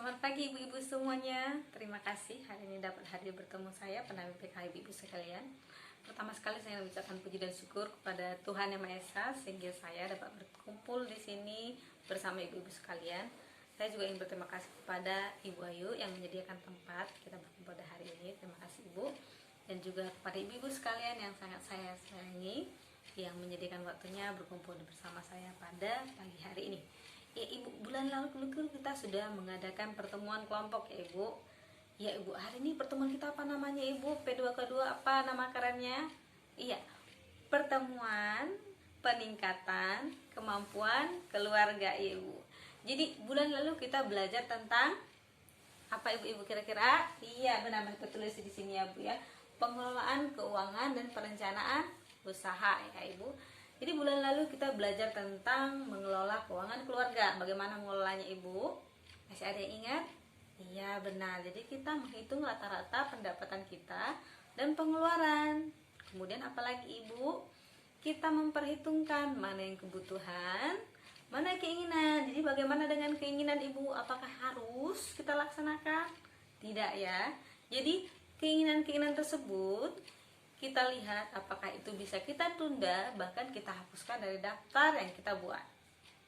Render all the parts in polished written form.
Selamat pagi ibu-ibu semuanya. Terima kasih hari ini dapat hadir bertemu saya, pendamping PKH ibu-ibu sekalian. Pertama sekali saya mengucapkan puji dan syukur kepada Tuhan Yang Maha Esa sehingga saya dapat berkumpul di sini bersama ibu-ibu sekalian. Saya juga ingin berterima kasih kepada Ibu Ayu yang menyediakan tempat kita berkumpul pada hari ini. Terima kasih Ibu. Dan juga kepada ibu-ibu sekalian yang sangat saya sayangi yang menyediakan waktunya berkumpul bersama saya pada pagi hari ini. Ya Ibu, bulan lalu kita sudah mengadakan pertemuan kelompok ya Ibu. Ya Ibu, hari ini pertemuan kita apa namanya Ibu? P2K2 apa nama kerennya? Iya, pertemuan peningkatan kemampuan keluarga ya Ibu. Jadi bulan lalu kita belajar tentang apa Ibu-ibu kira-kira? Iya, benar tertulis di sini ya Bu ya. Pengelolaan keuangan dan perencanaan usaha ya Ibu. Jadi bulan lalu kita belajar tentang mengelola keuangan keluarga. Bagaimana mengelolanya Ibu? Masih ada yang ingat? Iya benar. Jadi kita menghitung rata-rata pendapatan kita dan pengeluaran. Kemudian apalagi Ibu? Kita memperhitungkan mana yang kebutuhan, mana keinginan. Jadi bagaimana dengan keinginan Ibu? Apakah harus kita laksanakan? Tidak ya. Jadi keinginan-keinginan tersebut kita lihat apakah itu bisa kita tunda, bahkan kita hapuskan dari daftar yang kita buat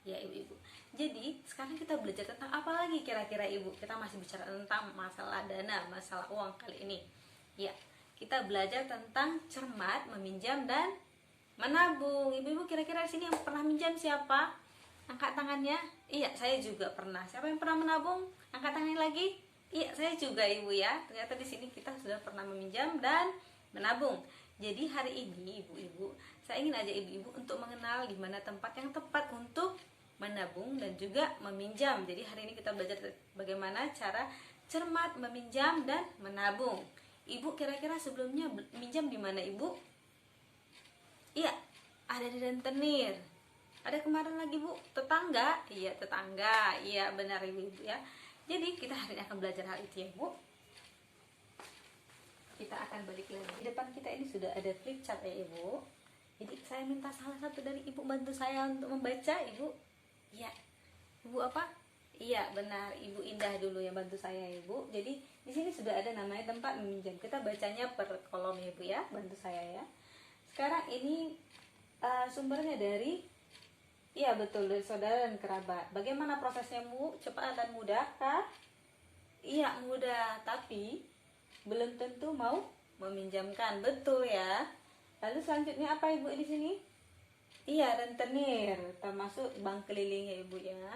ya ibu-ibu. Jadi sekarang kita belajar tentang apa lagi kira-kira Ibu? Kita masih bicara tentang masalah dana, masalah uang kali ini ya. Kita belajar tentang cermat meminjam dan menabung. Ibu-ibu kira-kira di sini yang pernah minjam siapa? Angkat tangannya. Iya, saya juga pernah. Siapa yang pernah menabung? Angkat tangannya lagi. Iya, saya juga Ibu ya. Ternyata di sini kita sudah pernah meminjam dan menabung. Jadi hari ini ibu-ibu, saya ingin ajak ibu-ibu untuk mengenal di mana tempat yang tepat untuk menabung dan juga meminjam. Jadi hari ini kita belajar bagaimana cara cermat meminjam dan menabung. Ibu kira-kira sebelumnya minjam di mana Ibu? Iya, ada di rentenir. Ada kemarin lagi Bu, tetangga. Iya, tetangga. Iya, benar ibu-ibu ya. Jadi kita hari ini akan belajar hal itu ya Bu. Kita akan balik lagi. Di depan kita ini sudah ada flip chart ya Ibu. Jadi saya minta salah satu dari Ibu bantu saya untuk membaca Ibu. Iya. Ibu apa? Iya benar, Ibu Indah dulu yang bantu saya Ibu. Jadi di sini sudah ada namanya tempat meminjam. Kita bacanya per kolom ya Ibu ya. Bantu saya ya. Sekarang ini sumbernya dari, iya betul, dari saudara dan kerabat. Bagaimana prosesnya Bu? Cepat dan mudah kah? Iya mudah, tapi belum tentu mau meminjamkan, betul ya. Lalu selanjutnya apa Ibu di sini? Iya, rentenir, termasuk bank keliling ya Ibu ya.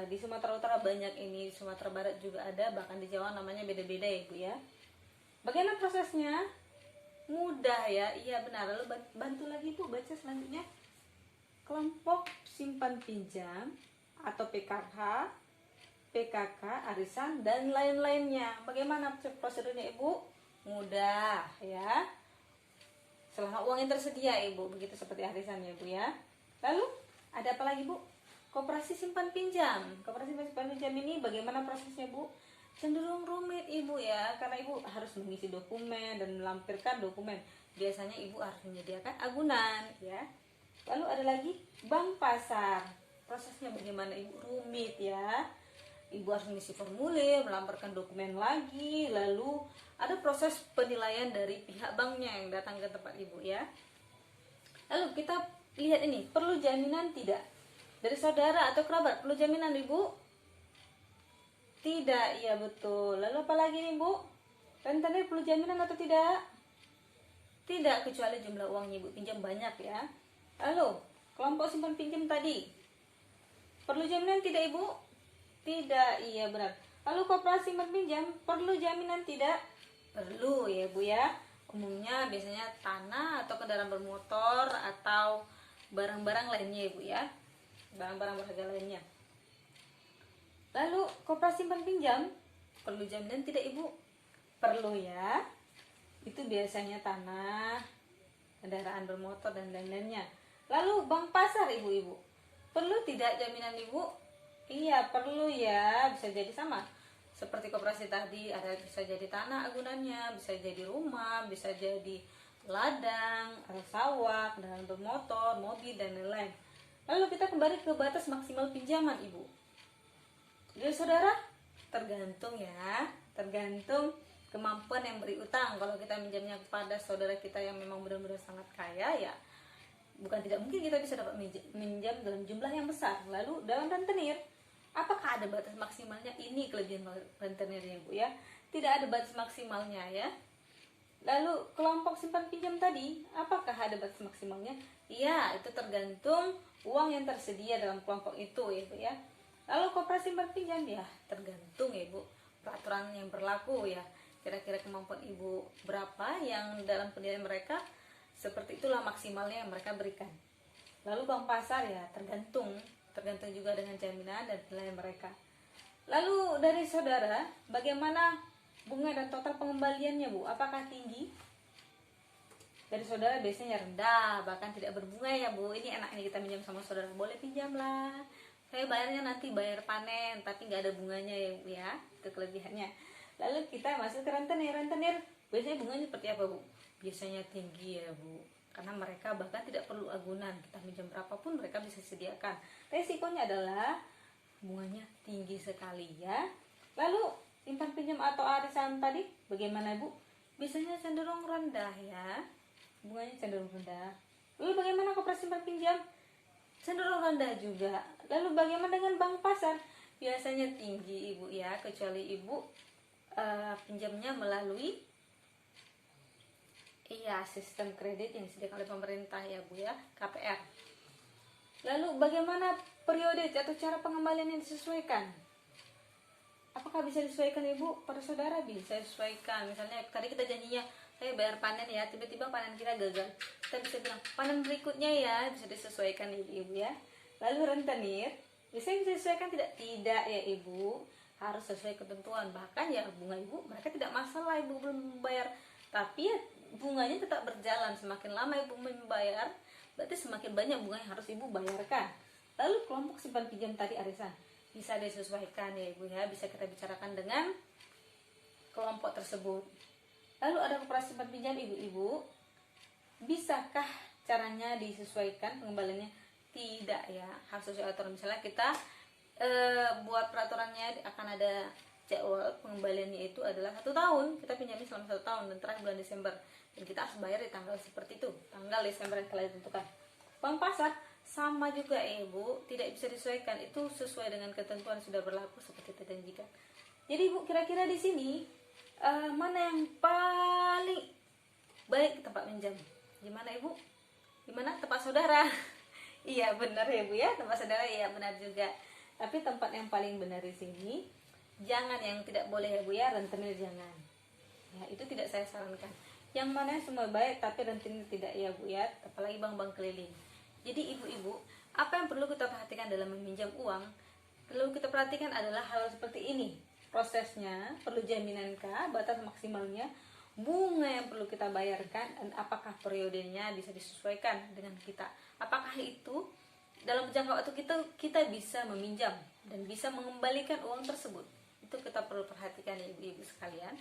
Di Sumatera Utara banyak ini, di Sumatera Barat juga ada, bahkan di Jawa namanya beda-beda ya Ibu ya. Bagaimana prosesnya? Mudah ya, iya benar. Lalu bantu lagi Ibu baca selanjutnya. Kelompok simpan pinjam atau PKH, PKK, arisan, dan lain-lainnya. Bagaimana prosedurnya Ibu? Mudah ya. Selama uang yang tersedia Ibu, begitu seperti arisan ya Bu ya. Lalu ada apa lagi Bu? Koperasi simpan pinjam. Koperasi simpan pinjam ini bagaimana prosesnya Bu? Cenderung rumit Ibu ya, karena Ibu harus mengisi dokumen dan melampirkan dokumen. Biasanya Ibu harus menyediakan agunan ya. Lalu ada lagi bank pasar. Prosesnya bagaimana Ibu? Rumit ya. Ibu harus mengisi formulir, melamparkan dokumen lagi, lalu ada proses penilaian dari pihak banknya yang datang ke tempat Ibu ya. Lalu kita lihat ini, perlu jaminan tidak? Dari saudara atau kerabat, perlu jaminan Ibu? Tidak, iya betul. Lalu apa lagi nih Bu? Rentenir perlu jaminan atau tidak? Tidak, kecuali jumlah uangnya Ibu pinjam banyak ya. Lalu, kelompok simpan pinjam tadi, perlu jaminan tidak Ibu? Tidak, iya benar. Lalu koperasi simpan pinjam perlu jaminan tidak? Perlu ya Bu ya. Umumnya biasanya tanah atau kendaraan bermotor atau barang-barang lainnya ya Bu ya. Barang-barang berharga lainnya. Lalu koperasi simpan pinjam perlu jaminan tidak Ibu? Perlu ya. Itu biasanya tanah, kendaraan bermotor dan lain-lainnya. Lalu bank pasar ibu-ibu, perlu tidak jaminan Ibu? Iya perlu ya, bisa jadi sama seperti koperasi tadi, ada bisa jadi tanah agunannya, bisa jadi rumah, bisa jadi ladang, sawah, kendaraan bermotor, mobil dan lain-lain. Lalu kita kembali ke batas maksimal pinjaman Ibu. Dari saudara tergantung ya, tergantung kemampuan yang beri utang. Kalau kita minjamnya kepada saudara kita yang memang benar-benar sangat kaya, ya bukan tidak mungkin kita bisa dapat minjam dalam jumlah yang besar. Lalu dalam rentenir, apakah ada batas maksimalnya? Ini kelebihan rentenirnya Bu ya, tidak ada batas maksimalnya ya. Lalu kelompok simpan pinjam tadi, apakah ada batas maksimalnya? Iya, itu tergantung uang yang tersedia dalam kelompok itu ya Bu ya. Lalu koperasi simpan pinjam, ya tergantung ya Bu peraturan yang berlaku ya. Kira-kira kemampuan Ibu berapa yang dalam pendirian mereka, seperti itulah maksimalnya yang mereka berikan. Lalu bank pasar, ya tergantung juga dengan jaminan dan penilaian mereka. Lalu dari saudara, bagaimana bunga dan total pengembaliannya Bu? Apakah tinggi? Dari saudara biasanya rendah, bahkan tidak berbunga ya Bu. Ini enak nih kita minjam sama saudara, boleh pinjam lah, saya bayarnya nanti bayar panen, tapi nggak ada bunganya ya Bu ya. Itu kelebihannya. Lalu kita masuk ke rentenir. Biasanya bunganya seperti apa Bu? Biasanya tinggi ya Bu, karena mereka bahkan tidak perlu agunan, kita minjam berapapun mereka bisa sediakan. Resikonya adalah bunganya tinggi sekali ya. Lalu simpan pinjam atau arisan tadi bagaimana Bu? Biasanya cenderung rendah ya, bunganya cenderung rendah. Lalu bagaimana koperasi simpan pinjam? Cenderung rendah juga. Lalu bagaimana dengan bank pasar? Biasanya tinggi Ibu ya, kecuali Ibu pinjamnya melalui sistem kredit yang disediakan oleh pemerintah ya Bu ya, KPR. Lalu bagaimana periode atau cara pengembalian yang disesuaikan? Apakah bisa disesuaikan Ibu? Pada saudara bisa disesuaikan. Misalnya tadi kita janjinya saya bayar panen ya, tiba-tiba panen kita gagal, kita bisa bilang panen berikutnya ya, bisa disesuaikan Ibu ya. Lalu rentenir, bisa disesuaikan tidak ya Ibu, harus sesuai ketentuan. Bahkan ya bunga Ibu mereka tidak masalah Ibu belum membayar, tapi ya bunganya tetap berjalan. Semakin lama Ibu membayar, berarti semakin banyak bunga yang harus Ibu bayarkan. Lalu kelompok simpan pinjam tadi arisan, bisa disesuaikan ya Ibu ya, bisa kita bicarakan dengan kelompok tersebut. Lalu ada koperasi simpan pinjam Ibu-ibu, bisakah caranya disesuaikan pengembaliannya? Tidak ya, harus sesuai aturan. Misalnya kita buat peraturannya akan ada jadwal pengembaliannya itu adalah 1 tahun, kita pinjamnya selama 1 tahun dan terakhir bulan Desember, dan kita harus bayar di tanggal seperti itu, tanggal Desember yang telah ditentukan. Bank pasar sama juga Ibu, tidak bisa disesuaikan, itu sesuai dengan ketentuan yang sudah berlaku seperti kita janjikan. Jadi Ibu kira-kira di sini mana yang paling baik tempat minjam? Gimana Ibu? Gimana tempat saudara? Iya benar ya Bu ya, tempat saudara iya benar juga. Tapi tempat yang paling benar di sini, jangan yang tidak boleh ya Bu ya, rentenir jangan. Ya itu tidak saya sarankan. Yang mana semua baik tapi rentenir tidak ya Bu ya, apalagi bank-bank keliling. Jadi ibu-ibu, apa yang perlu kita perhatikan dalam meminjam uang? Perlu kita perhatikan adalah hal seperti ini. Prosesnya, perlu jaminan batas maksimalnya, bunga yang perlu kita bayarkan, dan apakah periodenya bisa disesuaikan dengan kita. Apakah itu dalam jangka waktu kita bisa meminjam dan bisa mengembalikan uang tersebut. Itu kita perlu perhatikan ya ibu-ibu sekalian.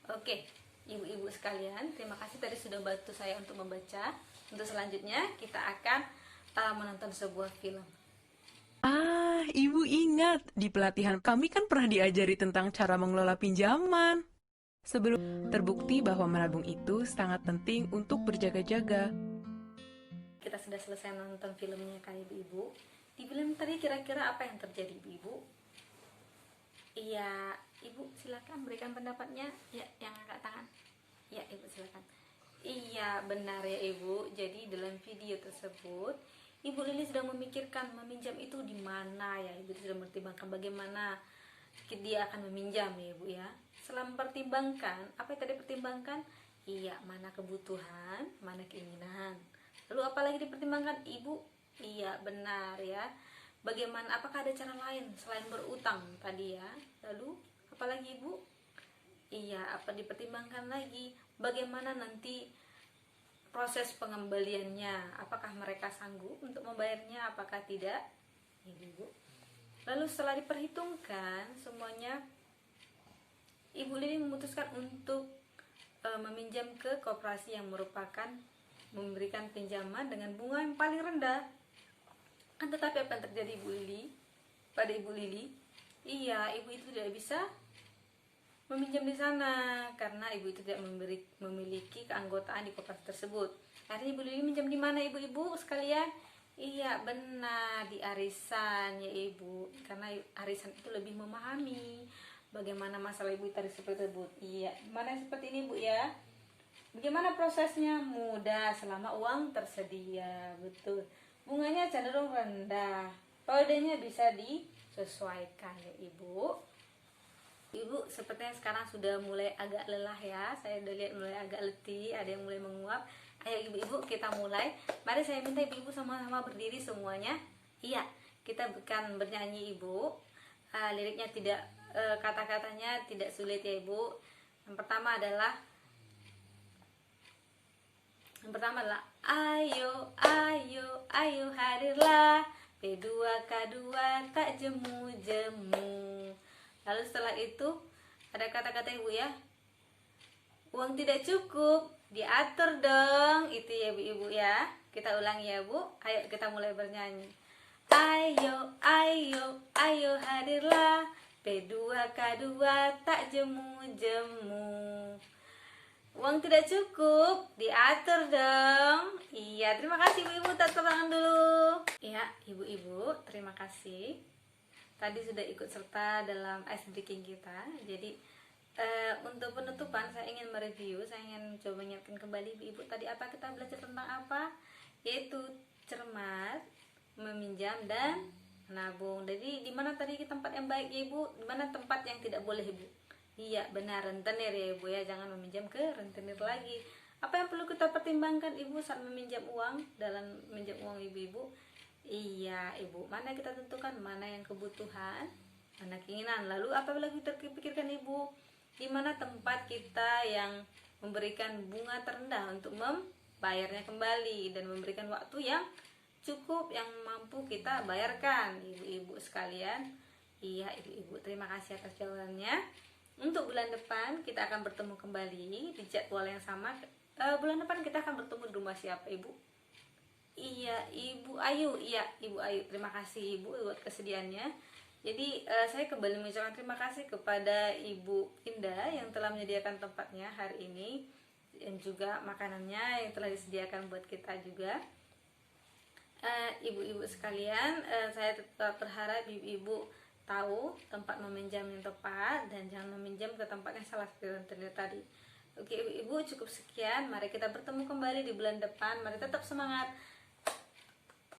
Oke, ibu-ibu sekalian, terima kasih tadi sudah bantu saya untuk membaca. Untuk selanjutnya kita akan menonton sebuah film. Ibu ingat, di pelatihan kami kan pernah diajari tentang cara mengelola pinjaman. Sebelum terbukti bahwa menabung itu sangat penting untuk berjaga-jaga. Kita sudah selesai nonton filmnya kan ibu-ibu. Di film tadi kira-kira apa yang terjadi ibu-ibu? Iya, ibu silakan berikan pendapatnya. Ya, yang angkat tangan. Ya, ibu silakan. Iya, benar ya ibu. Jadi dalam video tersebut, Ibu Lili sedang memikirkan meminjam itu di mana ya. Ibu sudah mempertimbangkan bagaimana dia akan meminjam ya ibu ya. Setelah mempertimbangkan, apa yang tadi pertimbangkan? Iya, mana kebutuhan, mana keinginan. Lalu apa lagi dipertimbangkan ibu? Iya, benar ya. Bagaimana, apakah ada cara lain selain berutang tadi ya? Lalu apa lagi ibu? Iya, apa dipertimbangkan lagi? Bagaimana nanti proses pengembaliannya? Apakah mereka sanggup untuk membayarnya? Apakah tidak? Ibu. Lalu setelah diperhitungkan semuanya, Ibu Lili memutuskan untuk meminjam ke koperasi yang merupakan memberikan pinjaman dengan bunga yang paling rendah. Tetapi apa yang terjadi Ibu Lili? Pada Ibu Lili, iya, ibu itu tidak bisa meminjam di sana karena ibu itu tidak memiliki keanggotaan di koperasi tersebut. Akhirnya Ibu Lili minjam di mana ibu-ibu sekalian? Iya benar, di arisan ya ibu, karena arisan itu lebih memahami bagaimana masalah ibu tadi seperti tersebut. Iya, mana seperti ini bu ya. Bagaimana prosesnya? Mudah selama uang tersedia, betul. Bunganya cenderung rendah, kodenya bisa disesuaikan ya ibu. Ibu sepertinya sekarang sudah mulai agak lelah ya. Saya udah lihat mulai agak letih, ada yang mulai menguap. Ayo ibu-ibu kita mulai. Mari saya minta ibu-ibu sama-sama berdiri semuanya. Iya, kita akan bernyanyi ibu. Liriknya tidak, kata-katanya tidak sulit ya ibu. Yang pertama adalah ayo, ayo, ayo hadirlah P2K2 tak jemu-jemu. Lalu setelah itu ada kata-kata ibu ya. Uang tidak cukup, diatur dong. Itu ya ibu-ibu ya. Kita ulangi ya bu. Ayo kita mulai bernyanyi. Ayo, ayo, ayo hadirlah P2K2 tak jemu-jemu. Uang tidak cukup, diatur dong. Iya, terima kasih ibu-ibu. Tepuk tangan dulu. Iya, ibu-ibu, terima kasih. Tadi sudah ikut serta dalam ice breaking kita. Jadi untuk penutupan saya ingin mereview, saya ingin coba mengingatkan kembali ibu-ibu tadi apa kita belajar tentang apa? Yaitu cermat, meminjam dan menabung. Jadi di mana tadi tempat yang baik ya ibu? Di mana tempat yang tidak boleh ibu? Iya benar, rentenir ya ibu ya, jangan meminjam ke rentenir lagi. Apa yang perlu kita pertimbangkan ibu saat meminjam uang, dalam meminjam uang ibu-ibu? Iya ibu, mana kita tentukan mana yang kebutuhan, mana keinginan. Lalu apa lagi terpikirkan ibu? Di mana tempat kita yang memberikan bunga terendah untuk membayarnya kembali dan memberikan waktu yang cukup yang mampu kita bayarkan ibu-ibu sekalian. Iya ibu-ibu, terima kasih atas jawabannya. Untuk bulan depan kita akan bertemu kembali di jadwal yang sama. Bulan depan kita akan bertemu di rumah siapa ibu? Iya Ibu Ayu. Iya Ibu Ayu, terima kasih ibu buat kesediaannya. Jadi saya kembali mengucapkan terima kasih kepada Ibu Indah yang telah menyediakan tempatnya hari ini dan juga makanannya yang telah disediakan buat kita juga. Ibu-ibu sekalian, saya tetap berharap ibu-ibu tahu tempat meminjam yang tepat dan jangan meminjam ke tempat yang salah seperti rentenir tadi. Oke ibu-ibu, cukup sekian. Mari kita bertemu kembali di bulan depan. Mari tetap semangat.